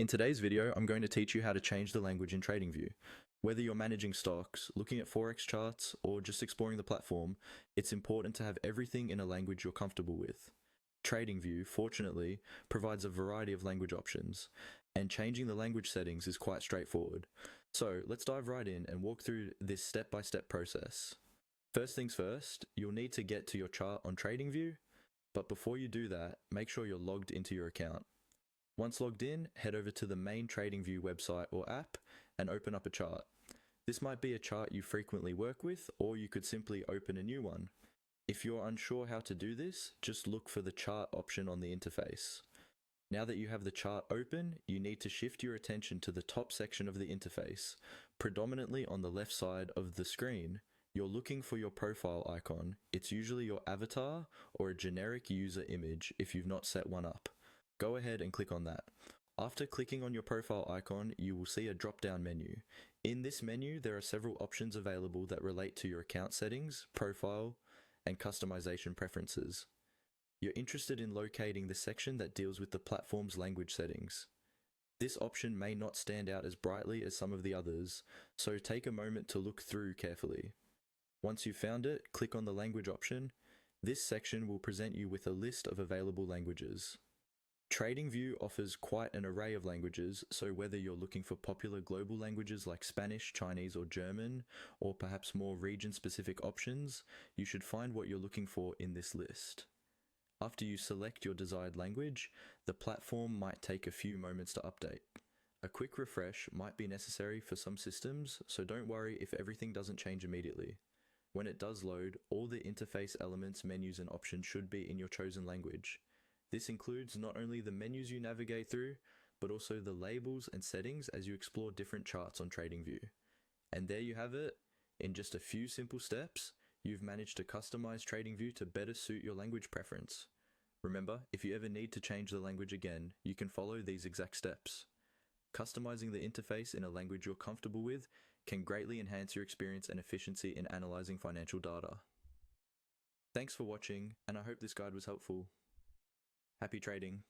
In today's video, I'm going to teach you how to change the language in TradingView. Whether you're managing stocks, looking at Forex charts, or just exploring the platform, it's important to have everything in a language you're comfortable with. TradingView, fortunately, provides a variety of language options, and changing the language settings is quite straightforward. So let's dive right in and walk through this step-by-step process. First things first, you'll need to get to your chart on TradingView, but before you do that, make sure you're logged into your account. Once logged in, head over to the main TradingView website or app and open up a chart. This might be a chart you frequently work with, or you could simply open a new one. If you're unsure how to do this, just look for the chart option on the interface. Now that you have the chart open, you need to shift your attention to the top section of the interface, predominantly on the left side of the screen. You're looking for your profile icon. It's usually your avatar or a generic user image if you've not set one up. Go ahead and click on that. After clicking on your profile icon, you will see a drop-down menu. In this menu, there are several options available that relate to your account settings, profile, and customization preferences. You're interested in locating the section that deals with the platform's language settings. This option may not stand out as brightly as some of the others, so take a moment to look through carefully. Once you've found it, click on the language option. This section will present you with a list of available languages. TradingView offers quite an array of languages, so whether you're looking for popular global languages like Spanish, Chinese, or German, or perhaps more region-specific options, you should find what you're looking for in this list. After you select your desired language, the platform might take a few moments to update. A quick refresh might be necessary for some systems, so don't worry if everything doesn't change immediately. When it does load, all the interface elements, menus, and options should be in your chosen language. This includes not only the menus you navigate through, but also the labels and settings as you explore different charts on TradingView. And there you have it. In just a few simple steps, you've managed to customize TradingView to better suit your language preference. Remember, if you ever need to change the language again, you can follow these exact steps. Customizing the interface in a language you're comfortable with can greatly enhance your experience and efficiency in analyzing financial data. Thanks for watching, and I hope this guide was helpful. Happy trading!